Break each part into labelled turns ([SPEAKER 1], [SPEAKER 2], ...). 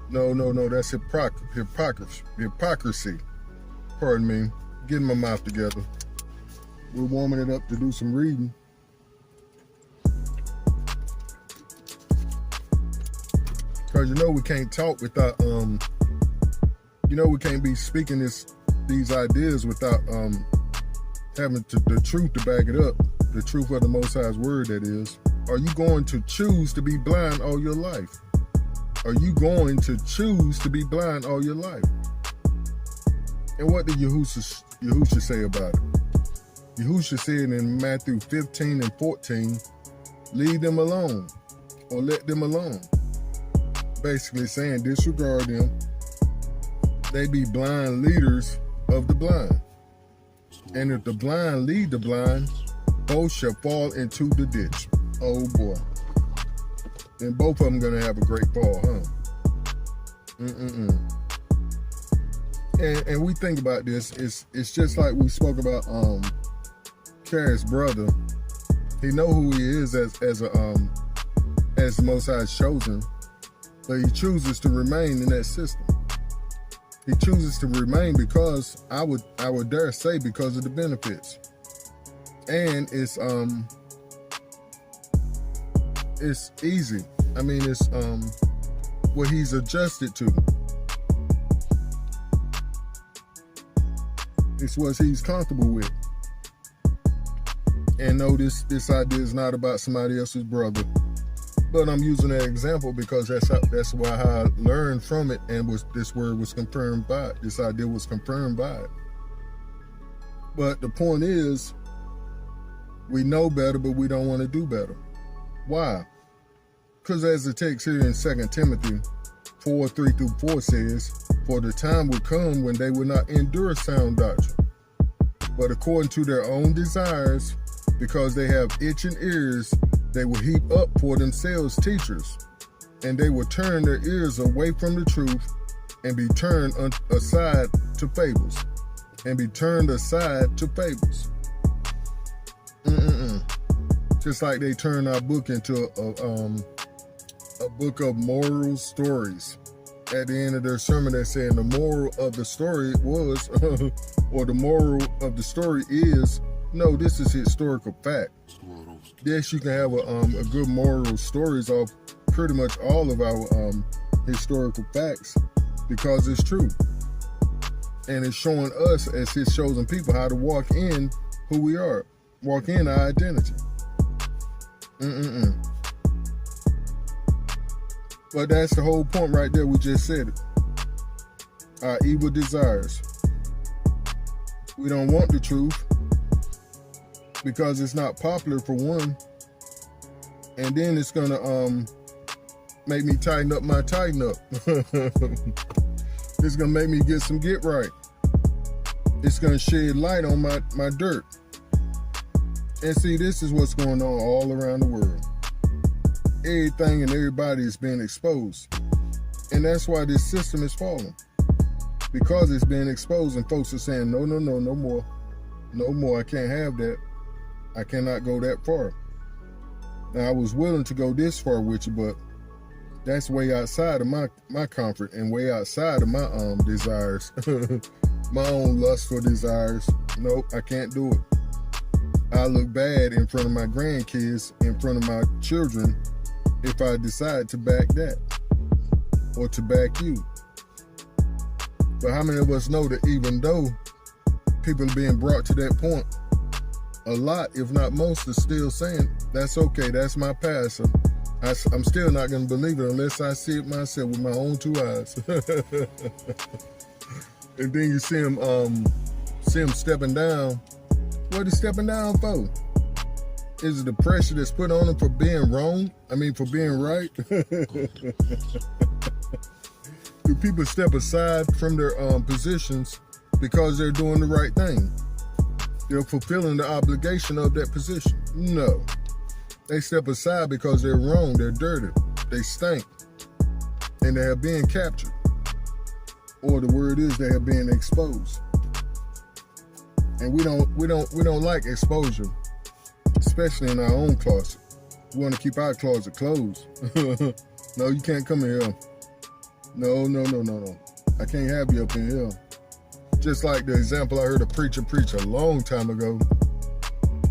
[SPEAKER 1] No, that's hypocrisy. Pardon me. Getting my mouth together. We're warming it up to do some reading. Because we can't talk without, we can't be speaking these ideas without having the truth to back it up. The truth of the Most High's word, that is. Are you going to choose to be blind all your life? Are you going to choose to be blind all your life? And what did Yahushua say about it? Yahushua said in Matthew 15 and 14, leave them alone or let them alone. Basically saying disregard them. They be blind leaders of the blind. And if the blind lead the blind, both shall fall into the ditch. Oh boy. And both of them gonna have a great fall, huh? And we think about this, it's just like we spoke about Karen's brother. He know who he is as the Most High's chosen, but he chooses to remain in that system. He chooses to remain because I would dare say because of the benefits. And it's easy. I mean, it's what he's adjusted to. It's what he's comfortable with. And no, this idea is not about somebody else's brother. But I'm using that example because that's how I learned from it, and this word was confirmed by it. This idea was confirmed by it. But the point is, we know better, but we don't want to do better. Why? Because as the text here in 2 Timothy 4:3-4 says, for the time will come when they will not endure sound doctrine, but according to their own desires, because they have itching ears, they will heap up for themselves teachers, and they will turn their ears away from the truth and be turned aside to fables. Just like they turn our book into a book of moral stories. At the end of their sermon, they're saying the moral of the story was, or the moral of the story is, no, this is historical fact. Yes, you can have a good moral stories off pretty much all of our historical facts because it's true. And it's showing us as his chosen people how to walk in who we are, walk in our identity. But that's the whole point right there. We just said it. Our evil desires. We don't want the truth because it's not popular for one. And then it's gonna make me tighten up my tighten up. It's gonna make me get some get right. It's gonna shed light on my dirt. And see, this is what's going on all around the world. Everything and everybody is being exposed. And that's why this system is falling. Because it's being exposed and folks are saying, no more. No more, I can't have that. I cannot go that far. Now, I was willing to go this far with you, but that's way outside of my comfort and way outside of my desires. My own lustful desires. Nope, I can't do it. I look bad in front of my grandkids, in front of my children, if I decide to back that or to back you. But how many of us know that even though people are being brought to that point, a lot, if not most, are still saying, that's okay, that's my past. I'm still not going to believe it unless I see it myself with my own two eyes. And then you see him stepping down. What is stepping down for? Is it the pressure that's put on them for being wrong? I mean, for being right? Do people step aside from their positions because they're doing the right thing? They're fulfilling the obligation of that position? No. They step aside because they're wrong, they're dirty, they stink, and they are being captured. Or the word is they are being exposed. And we don't like exposure, especially in our own closet. We want to keep our closet closed. No, you can't come in here. No. I can't have you up in here. Just like the example I heard a preacher preach a long time ago.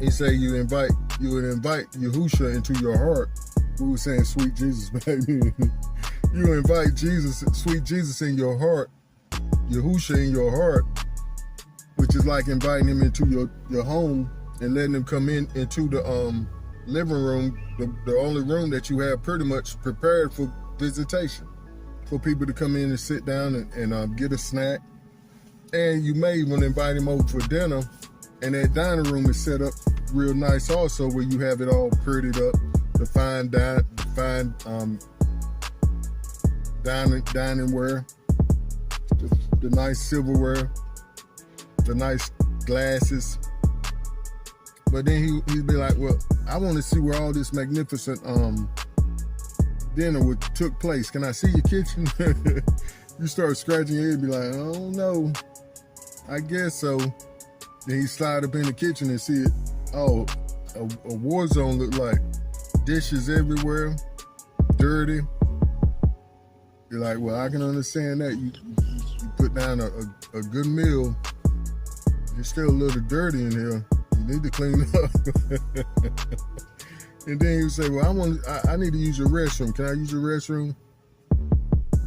[SPEAKER 1] He said you would invite Yahusha into your heart. We were saying sweet Jesus back then. You invite Jesus, sweet Jesus in your heart, Yahusha in your heart, which is like inviting him into your home and letting him come into the living room, the only room that you have pretty much prepared for visitation, for people to come in and sit down and get a snack. And you may even invite him over for dinner, and that dining room is set up real nice also, where you have it all prettied up, the fine dining ware, the nice silverware, the nice glasses. But then he'd be like, well, I want to see where all this magnificent dinner took place. Can I see your kitchen? You start scratching your head and be like, oh no, I guess so. Then he slide up in the kitchen and see it. Oh, a war zone look like. Dishes everywhere, dirty. You're like, well, I can understand that. You put down a good meal. It's still a little dirty in here. You need to clean it up. And then you say, well, I need to use your restroom. Can I use your restroom?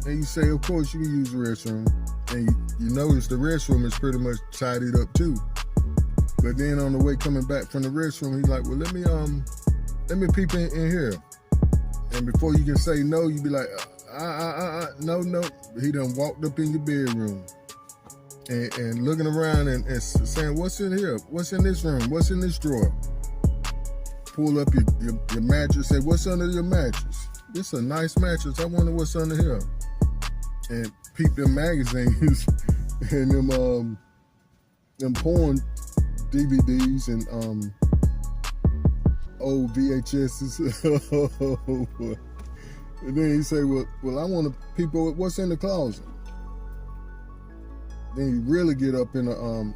[SPEAKER 1] And you say, of course you can use the restroom. And you notice the restroom is pretty much tidied up too. But then on the way coming back from the restroom, he's like, well, let me peep in here. And before you can say no, you be like, no. He done walked up in your bedroom and looking around and saying, what's in here? What's in this room? What's in this drawer? Pull up your mattress, say, what's under your mattress? This is a nice mattress. I wonder what's under here. And peep them magazines and them porn DVDs and old VHSs. And then he say, well, I want to peep what's in the closet. Then you really get up in an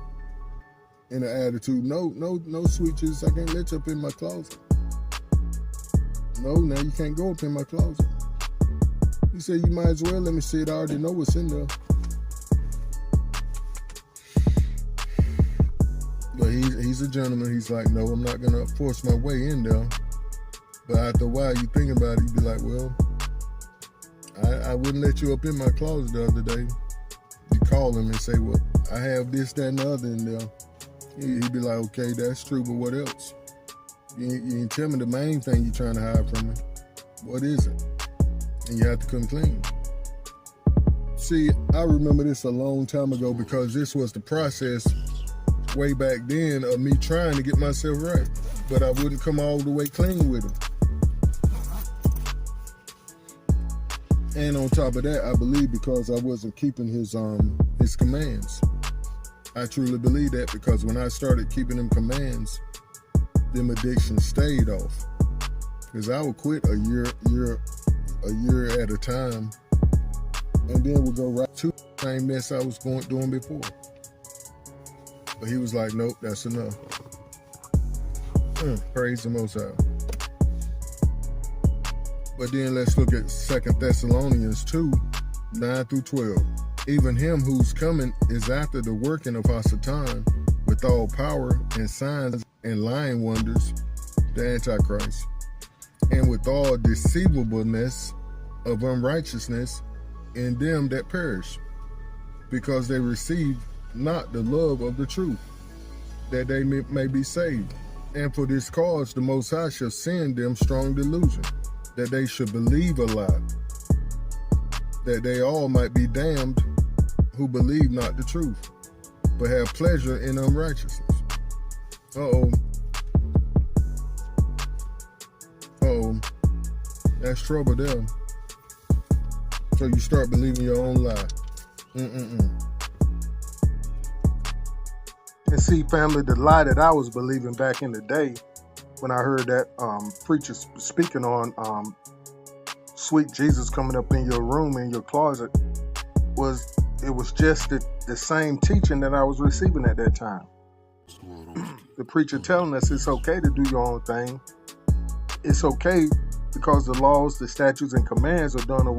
[SPEAKER 1] attitude. No, sweet Jesus, I can't let you up in my closet. No, now you can't go up in my closet. He said, you might as well let me see it. I already know what's in there. But he's a gentleman. He's like, no, I'm not gonna force my way in there. But after a while, you think about it, you be like, well, I wouldn't let you up in my closet the other day. You call him and say, well, I have this, that, and the other in there. He'd be like, okay, that's true, but what else? You ain't tell me the main thing you're trying to hide from me. What is it? And you have to come clean. See, I remember this a long time ago because this was the process way back then of me trying to get myself right. But I wouldn't come all the way clean with him. And on top of that, I believe because I wasn't keeping his commands. I truly believe that because when I started keeping them commands, them addictions stayed off. Because I would quit a year at a time, and then we'll go right to the same mess I was doing before. But he was like, nope, that's enough. Praise the Most High. But then let's look at 2 Thessalonians 2, 9 through 12. Even him whose coming is after the working of Hasatan with all power and signs and lying wonders, the Antichrist, and with all deceivableness of unrighteousness in them that perish, because they receive not the love of the truth, that they may be saved. And for this cause the Most High shall send them strong delusion, that they should believe a lie, that they all might be damned who believe not the truth, but have pleasure in unrighteousness. That's trouble there. So you start believing your own lie. And see, family, the lie that I was believing back in the day when I heard that preacher speaking on sweet Jesus coming up in your room, in your closet, was just the same teaching that I was receiving at that time. The preacher telling us it's okay to do your own thing. It's okay because the laws, the statutes, and commands are done away.